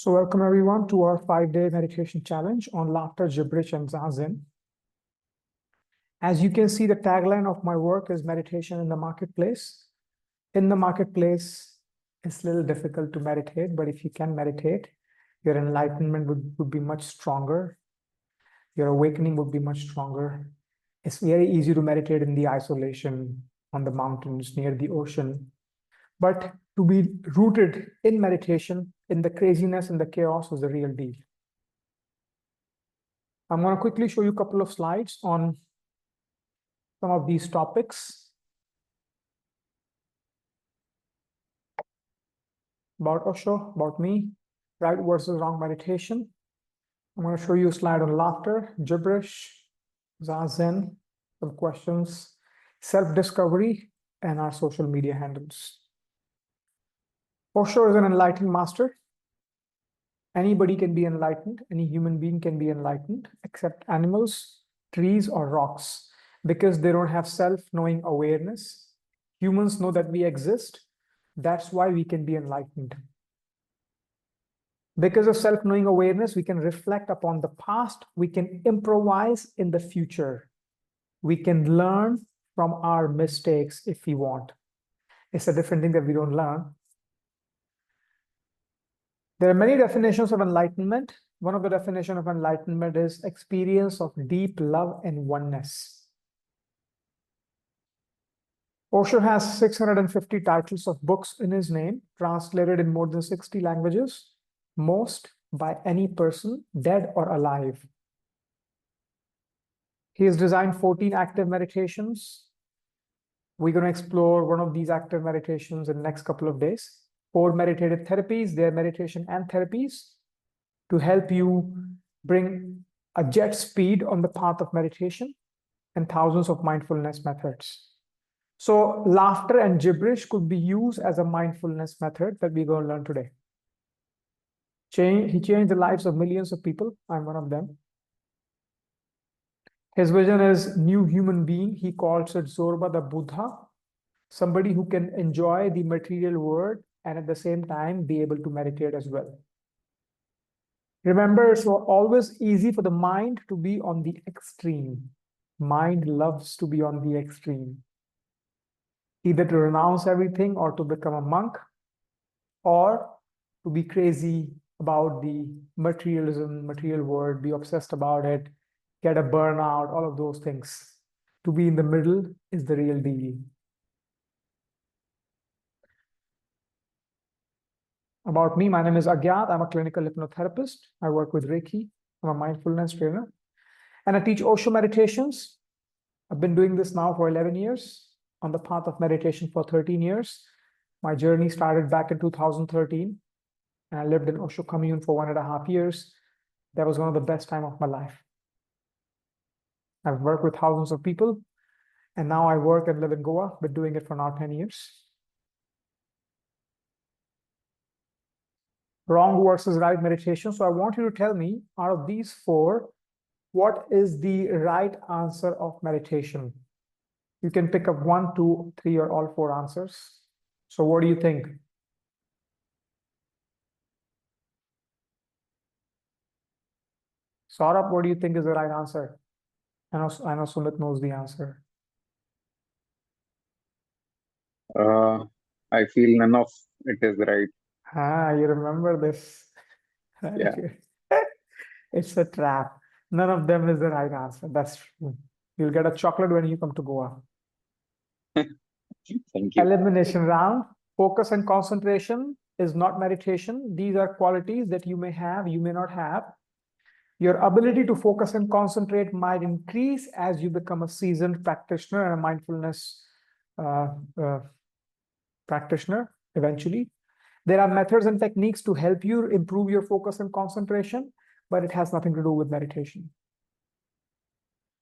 So welcome everyone to our 5-day meditation challenge on laughter, gibberish, and zazen. As you can see, the tagline of my work is meditation in the marketplace. In the marketplace, it's a little difficult to meditate, but if you can meditate, your enlightenment would be much stronger. Your awakening would be much stronger. It's very easy to meditate in the isolation, on the mountains, near the ocean. But to be rooted in meditation, in the craziness and the chaos is the real deal. I'm going to quickly show you a couple of slides on some of these topics. About Osho, about me, right versus wrong meditation. I'm going to show you a slide on laughter, gibberish, zazen, some questions, self-discovery, and our social media handles. Osho is an enlightened master. Anybody can be enlightened. Any human being can be enlightened, except animals, trees, or rocks, because they don't have self-knowing awareness. Humans know that we exist. That's why we can be enlightened. Because of self-knowing awareness, we can reflect upon the past. We can improvise in the future. We can learn from our mistakes if we want. It's a different thing that we don't learn. There are many definitions of enlightenment. One of the definitions of enlightenment is experience of deep love and oneness. Osho has 650 titles of books in his name, translated in more than 60 languages, most by any person, dead or alive. He has designed 14 active meditations. We're going to explore one of these active meditations in the next couple of days. 4 meditative therapies, their meditation and therapies, to help you bring a jet speed on the path of meditation, and thousands of mindfulness methods. So laughter and gibberish could be used as a mindfulness method that we're going to learn today. He changed the lives of millions of people. I'm one of them. His vision is new human being. He calls it Zorba the Buddha, somebody who can enjoy the material world and at the same time be able to meditate as well. Remember, it's always easy for the mind to be on the extreme. Mind loves to be on the extreme. Either to renounce everything or to become a monk, or to be crazy about the materialism, material world, be obsessed about it, get a burnout, all of those things. To be in the middle is the real deal. About me, my name is Agyatt. I'm a clinical hypnotherapist. I work with Reiki. I'm a mindfulness trainer. And I teach Osho meditations. I've been doing this now for 11 years, on the path of meditation for 13 years. My journey started back in 2013, and I lived in Osho commune for 1.5 years. That was one of the best times of my life. I've worked with thousands of people, and now I work and live in Goa. Been doing it for now 10 years. Wrong versus right meditation. So I want you to tell me, out of these 4, what is the right answer of meditation? You can pick up 1, 2, 3, or all 4 answers. So what do you think? Saurabh, what do you think is the right answer? I know Sumit knows the answer. I feel none of it is right. You remember this. Yeah. It's a trap. None of them is the right answer. That's true. You'll get a chocolate when you come to Goa. Thank you. Elimination round. Focus and concentration is not meditation. These are qualities that you may have, you may not have. Your ability to focus and concentrate might increase as you become a seasoned practitioner and a mindfulness practitioner eventually. There are methods and techniques to help you improve your focus and concentration, but it has nothing to do with meditation.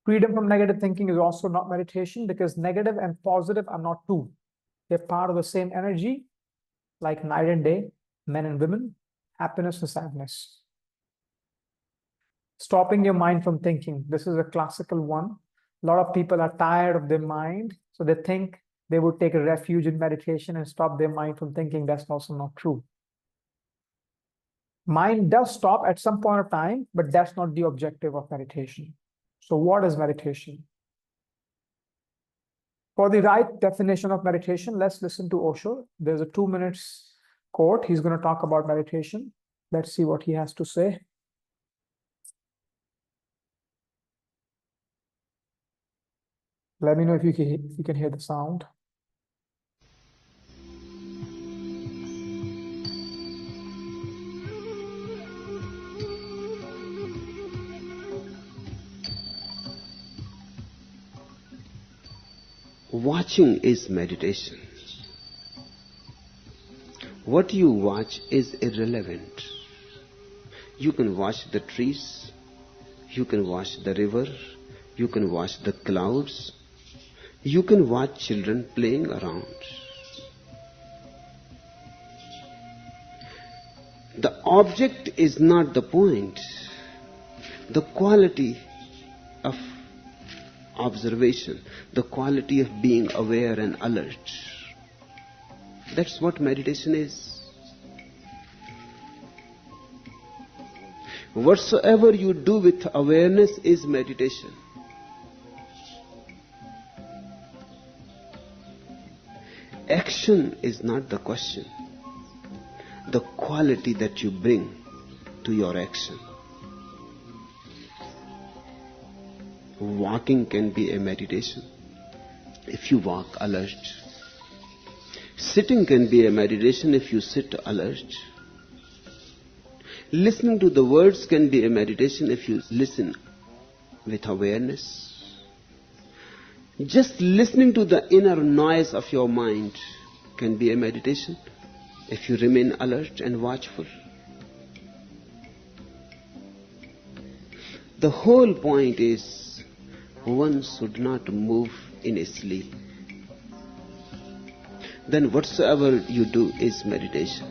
Freedom from negative thinking is also not meditation, because negative and positive are not two. They're part of the same energy, like night and day, men and women, happiness and sadness. Stopping your mind from thinking. This is a classical one. A lot of people are tired of their mind, so they think they would take a refuge in meditation and stop their mind from thinking. That's also not true. Mind does stop at some point of time, but that's not the objective of meditation. So what is meditation? For the right definition of meditation, let's listen to Osho. There's a 2 minutes quote. He's going to talk about meditation. Let's see what he has to say. Let me know if you can hear the sound. Watching is meditation. What you watch is irrelevant. You can watch the trees, you can watch the river, you can watch the clouds, you can watch children playing around. The object is not the point. The quality of observation, the quality of being aware and alert. That's what meditation is. Whatsoever you do with awareness is meditation. Action is not the question. The quality that you bring to your action. Walking can be a meditation if you walk alert. Sitting can be a meditation if you sit alert. Listening to the words can be a meditation if you listen with awareness. Just listening to the inner noise of your mind can be a meditation if you remain alert and watchful. The whole point is one should not move in sleep. Then whatsoever you do is meditation.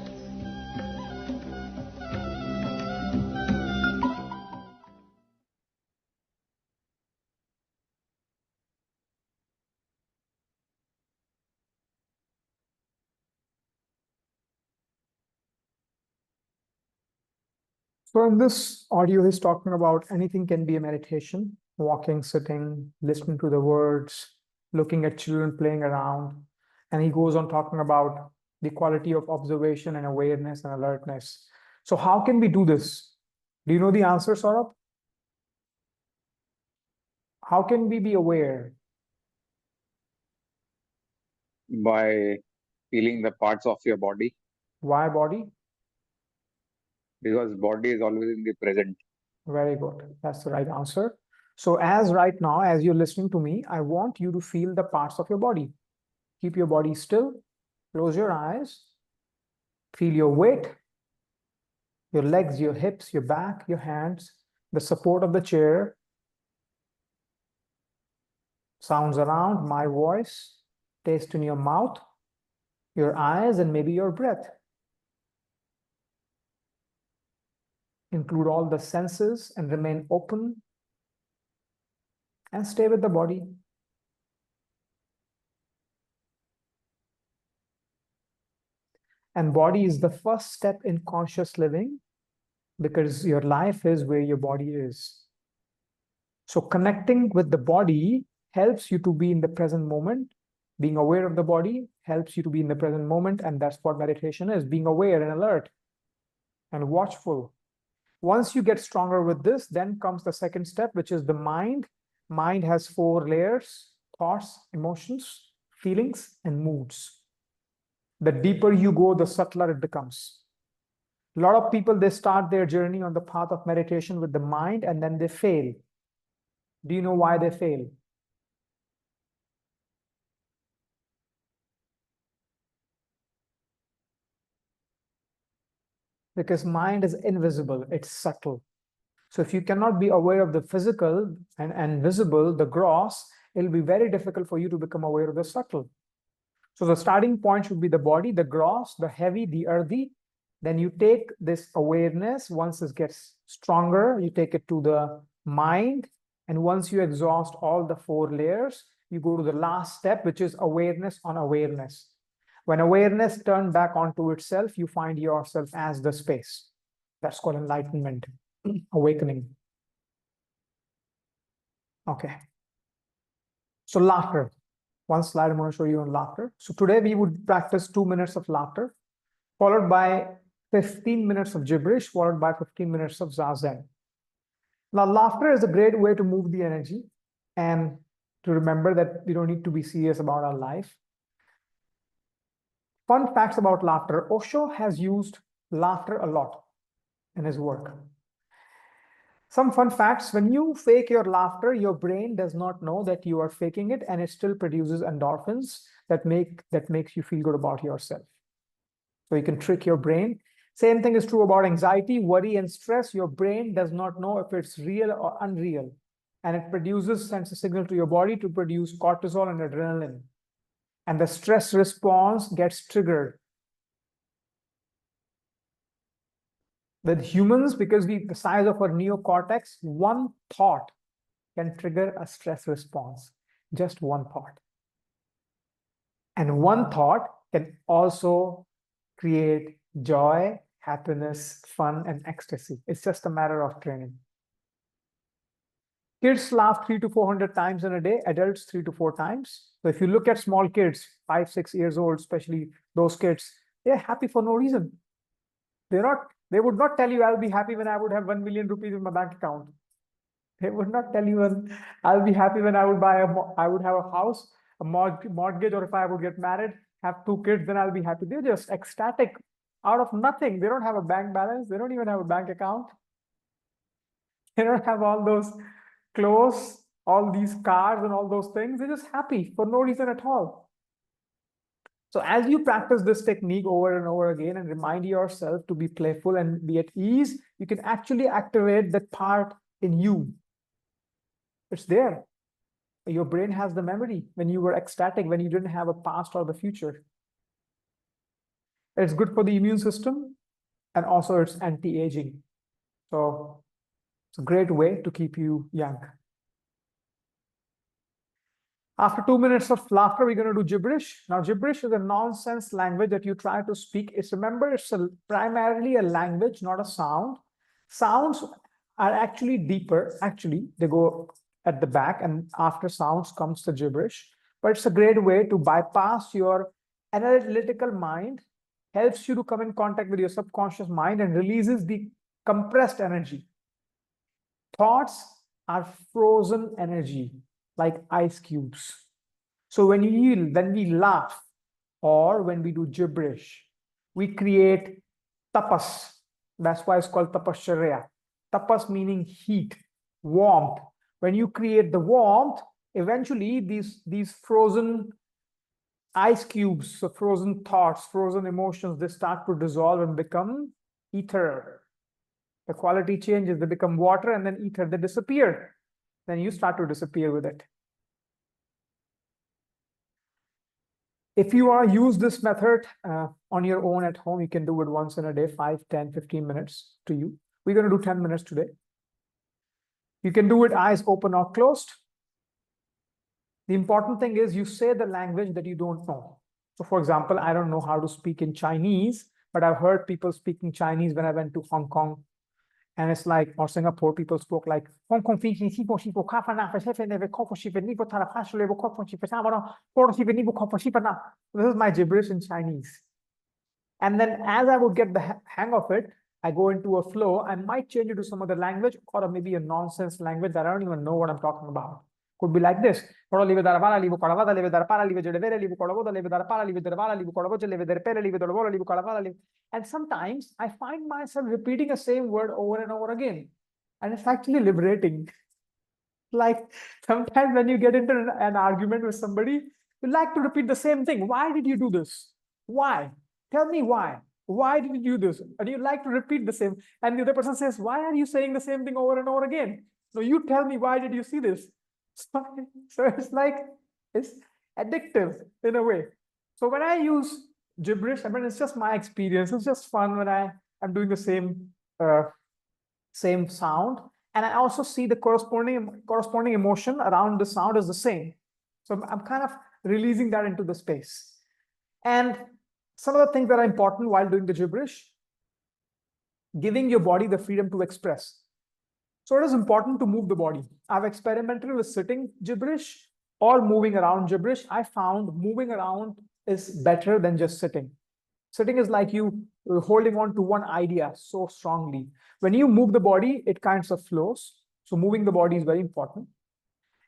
So in this audio, he's talking about anything can be a meditation. Walking, sitting, listening to the words, looking at children playing around. And he goes on talking about the quality of observation and awareness and alertness. So how can we do this? Do you know the answer, Saurabh? How can we be aware? By feeling the parts of your body, Why body? because body is always in the present. Very good. That's the right answer. So as right now, as you're listening to me, I want you to feel the parts of your body. Keep your body still. Close your eyes. Feel your weight, your legs, your hips, your back, your hands, the support of the chair. Sounds around, my voice, taste in your mouth, your eyes, and maybe your breath. Include all the senses and remain open and stay with the body. And body is the first step in conscious living because your life is where your body is. So connecting with the body helps you to be in the present moment. Being aware of the body helps you to be in the present moment, and that's what meditation is, being aware and alert and watchful. Once you get stronger with this, then comes the second step, which is the mind. Mind has 4 layers: thoughts, emotions, feelings, and moods. The deeper you go, the subtler it becomes. A lot of people, they start their journey on the path of meditation with the mind, and then they fail. Do you know why they fail? Because mind is invisible, it's subtle. So if you cannot be aware of the physical and visible, the gross, it'll be very difficult for you to become aware of the subtle. So the starting point should be the body, the gross, the heavy, the earthy. Then you take this awareness. Once this gets stronger, you take it to the mind. And once you exhaust all the 4 layers, you go to the last step, which is awareness on awareness. When awareness turns back onto itself, you find yourself as the space. That's called enlightenment, awakening. Okay. So laughter. One slide I'm going to show you on laughter. So today we would practice 2 minutes of laughter, followed by 15 minutes of gibberish, followed by 15 minutes of Zazen. Now, laughter is a great way to move the energy and to remember that we don't need to be serious about our life. Fun facts about laughter. Osho has used laughter a lot in his work. Some fun facts: when you fake your laughter, your brain does not know that you are faking it, and it still produces endorphins that makes you feel good about yourself. So you can trick your brain. Same thing is true about anxiety, worry, and stress. Your brain does not know if it's real or unreal, and it sends a signal to your body to produce cortisol and adrenaline, and the stress response gets triggered. With humans, because the size of our neocortex, one thought can trigger a stress response, just one thought. And one thought can also create joy, happiness, fun, and ecstasy. It's just a matter of training. Kids laugh 300 to 400 times in a day, adults 3 to 4 times. So if you look at small kids, 5, 6 years old, especially those kids, they're happy for no reason. They would not tell you, I'll be happy when I would have 1 million rupees in my bank account. They would not tell you, I'll be happy when I would have a house, a mortgage, or if I would get married, have 2 kids, then I'll be happy. They're just ecstatic out of nothing. They don't have a bank balance. They don't even have a bank account. They don't have all those clothes, all these cars and all those things. They're just happy for no reason at all. So as you practice this technique over and over again and remind yourself to be playful and be at ease, you can actually activate that part in you. It's there. Your brain has the memory when you were ecstatic, when you didn't have a past or the future. It's good for the immune system, and also it's anti-aging. So it's a great way to keep you young. After 2 minutes of laughter, we're going to do gibberish. Now, gibberish is a nonsense language that you try to speak. Remember, it's primarily a language, not a sound. Sounds are actually deeper. Actually, they go at the back, and after sounds comes the gibberish. But it's a great way to bypass your analytical mind, helps you to come in contact with your subconscious mind, and releases the compressed energy. Thoughts are frozen energy, like ice cubes. So when we laugh or when we do gibberish, we create tapas. That's why it's called tapasharya. Tapas meaning heat, warmth. When you create the warmth, eventually these frozen ice cubes, so frozen thoughts, frozen emotions, they start to dissolve and become ether. The quality changes, they become water, and then ether, they disappear. Then you start to disappear with it. If you use this method on your own at home, you can do it once in a day, 5, 10, 15 minutes to you. We're going to do 10 minutes today. You can do it eyes open or closed. The important thing is you say the language that you don't know. So for example, I don't know how to speak in Chinese, but I've heard people speaking Chinese when I went to Hong Kong. And it's like, or Singapore, people spoke like Hong Kong. This is my gibberish in Chinese. And then as I would get the hang of it, I go into a flow. I might change it to some other language, or maybe a nonsense language that I don't even know what I'm talking about. Could be like this. And sometimes I find myself repeating the same word over and over again. And it's actually liberating. Like sometimes when you get into an argument with somebody, you like to repeat the same thing. Why did you do this? Why? Tell me why. Why did you do this? And you like to repeat the same. And the other person says, why are you saying the same thing over and over again? So you tell me, why did you see this? So it's like, it's addictive in a way. So when I use gibberish, I mean, it's just my experience. It's just fun when I'm doing the same sound. And I also see the corresponding emotion around the sound is the same. So I'm kind of releasing that into the space. And some of the things that are important while doing the gibberish. giving your body the freedom to express. So it is important to move the body. I've experimented with sitting gibberish or moving around gibberish. I found moving around is better than just sitting. Sitting is like you holding on to one idea so strongly. When you move the body, it kind of flows. So moving the body is very important.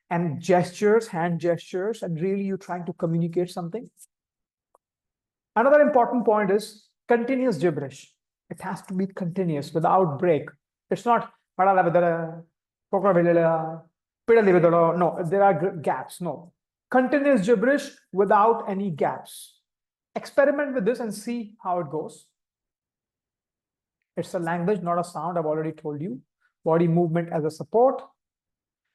And gestures, hand gestures, and really you're trying to communicate something. Another important point is continuous gibberish. It has to be continuous without break. It's not, no, there are gaps. No. Continuous gibberish without any gaps. Experiment with this and see how it goes. It's a language, not a sound. I've already told you. Body movement as a support.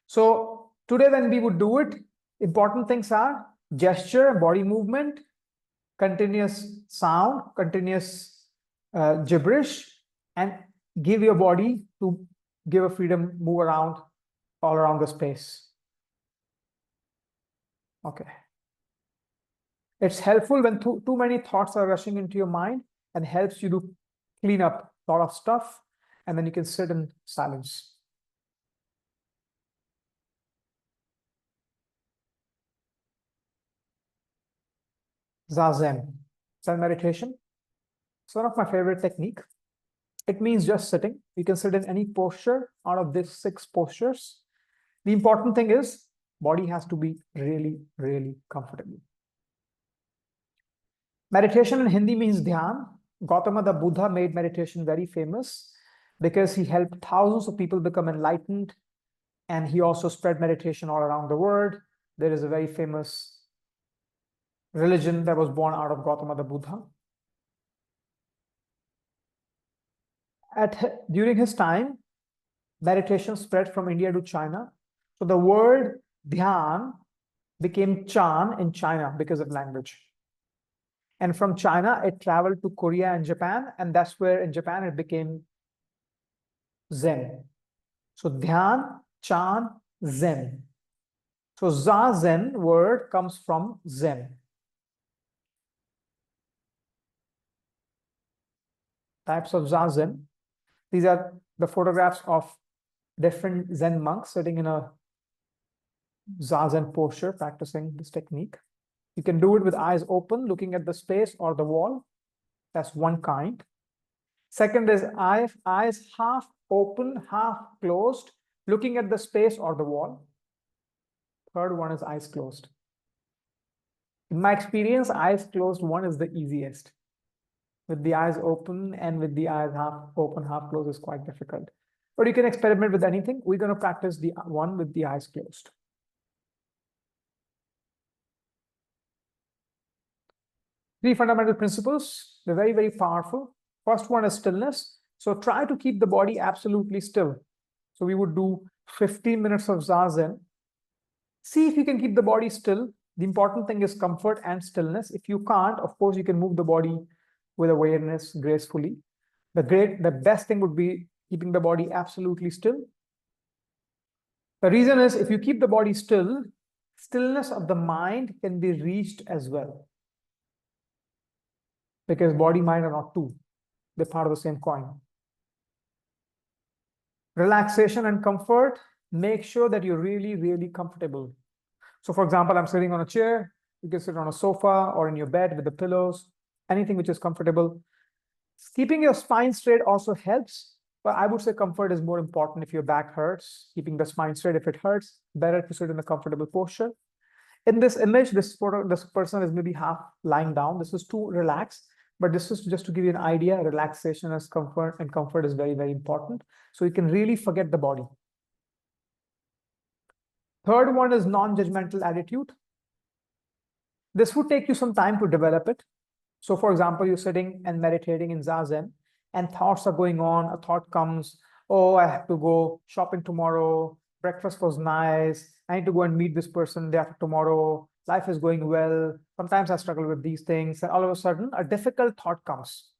So today when we would do it, important things are gesture, body movement, continuous sound, continuous gibberish, and give your body to give a freedom, move around all around the space. Okay. It's helpful when too many thoughts are rushing into your mind and helps you to clean up a lot of stuff, and then you can sit in silence. Zazen, Zen meditation. It's one of my favorite technique. It means just sitting. You can sit in any posture out of these 6 postures. The important thing is body has to be really, really comfortable. Meditation in Hindi means dhyan. Gautama the Buddha made meditation very famous because he helped thousands of people become enlightened, and he also spread meditation all around the world. There is a very famous religion that was born out of Gautama the Buddha. During his time, meditation spread from India to China. So the word dhyan became chan in China because of language. And from China, it traveled to Korea and Japan, and that's where in Japan it became Zen. So dhyan, chan, Zen. So Zazen word comes from Zen. Types of Zazen. These are the photographs of different Zen monks sitting in a Zazen posture, practicing this technique. You can do it with eyes open, looking at the space or the wall. That's one kind. Second is eyes half open, half closed, looking at the space or the wall. Third one is eyes closed. In my experience, eyes closed one is the easiest. With the eyes open and with the eyes half open, half closed is quite difficult. But you can experiment with anything. We're going to practice the one with the eyes closed. 3 fundamental principles. They're very, very powerful. First one is stillness. So try to keep the body absolutely still. So we would do 15 minutes of Zazen. See if you can keep the body still. The important thing is comfort and stillness. If you can't, of course, you can move the body with awareness gracefully. The best thing would be keeping the body absolutely still. The reason is if you keep the body still, stillness of the mind can be reached as well. Because body, mind are not two. They're part of the same coin. Relaxation and comfort, make sure that you're really, really comfortable. So for example, I'm sitting on a chair. You can sit on a sofa or in your bed with the pillows, anything which is comfortable. Keeping your spine straight also helps, but I would say comfort is more important. If your back hurts, keeping the spine straight. If it hurts, better to sit in a comfortable posture. In this image, this person is maybe half lying down. This is too relaxed, but this is just to give you an idea. Relaxation is comfort, and comfort is very, very important. So you can really forget the body. Third one is non-judgmental attitude. This would take you some time to develop it. So for example, you're sitting and meditating in Zazen and thoughts are going on. A thought comes, oh, I have to go shopping tomorrow. Breakfast was nice. I need to go and meet this person day after tomorrow. Life is going well. Sometimes I struggle with these things. And all of a sudden, a difficult thought comes.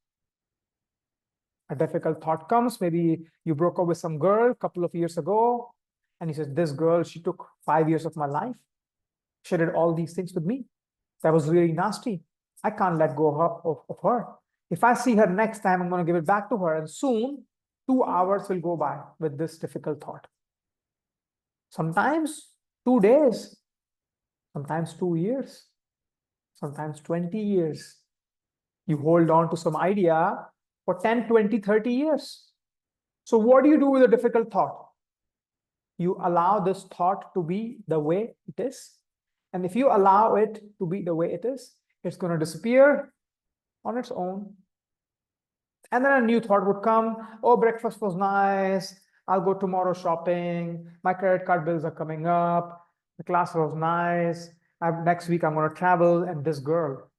A difficult thought comes. Maybe you broke up with some girl a couple of years ago. And he says, this girl, she took 5 years of my life. She did all these things with me. That was really nasty. I can't let go of her. If I see her next time, I'm going to give it back to her, and soon 2 hours will go by with this difficult thought. Sometimes 2 days, sometimes 2 years, sometimes 20 years. You hold on to some idea for 10, 20, 30 years. So what do you do with a difficult thought? You allow this thought to be the way it is. And if you allow it to be the way it is, it's going to disappear on its own. And then a new thought would come. Oh, breakfast was nice. I'll go tomorrow shopping. My credit card bills are coming up. The class was nice. Next week, I'm going to travel. And this girl,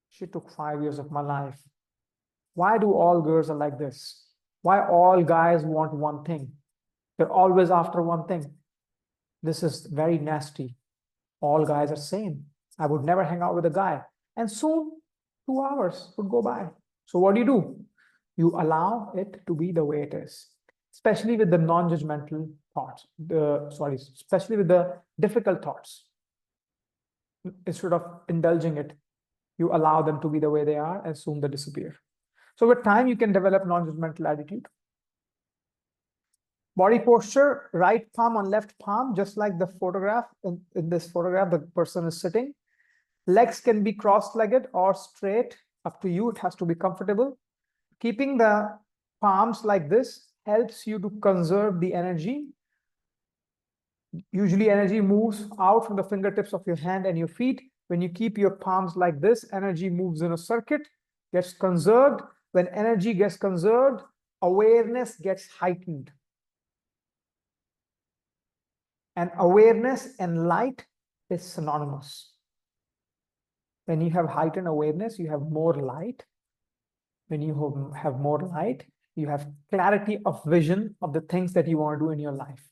she took 5 years of my life. Why do all girls are like this? Why all guys want one thing? They're always after one thing. This is very nasty. All guys are same. I would never hang out with a guy. And soon, 2 hours would go by. So what do? You allow it to be the way it is, especially with the non-judgmental thoughts. Especially with the difficult thoughts. Instead of indulging it, you allow them to be the way they are, and soon they disappear. So with time, you can develop non-judgmental attitude. Body posture, right palm on left palm, just like the photograph. In this photograph, the person is sitting. Legs can be cross-legged or straight, up to you. It has to be comfortable. Keeping the palms like this helps you to conserve the energy. Usually energy moves out from the fingertips of your hand and your feet. When you keep your palms like this, energy moves in a circuit, gets conserved. When energy gets conserved, awareness gets heightened. And awareness and light is synonymous. When you have heightened awareness, you have more light. When you have more light, you have clarity of vision of the things that you want to do in your life.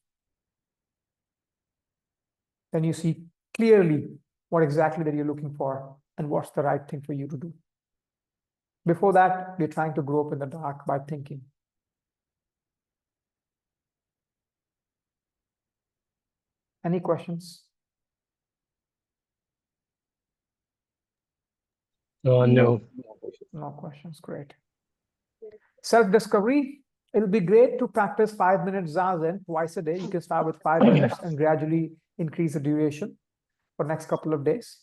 Then you see clearly what exactly that you're looking for and what's the right thing for you to do. Before that, we're trying to grow up in the dark by thinking. Any questions? No. No questions. Great. Self-discovery. It'll be great to practice 5 minutes Zazen twice a day. You can start with 5 minutes and gradually increase the duration for next couple of days.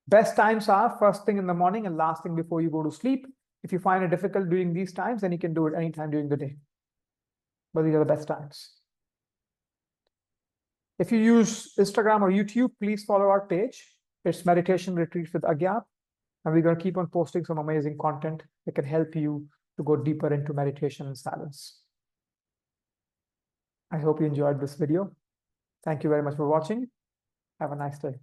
Best times are first thing in the morning and last thing before you go to sleep. If you find it difficult during these times, then you can do it anytime during the day. But these are the best times. If you use Instagram or YouTube, please follow our page. It's Meditation Retreats with Agyatt. And we're going to keep on posting some amazing content that can help you to go deeper into meditation and silence. I hope you enjoyed this video. Thank you very much for watching. Have a nice day.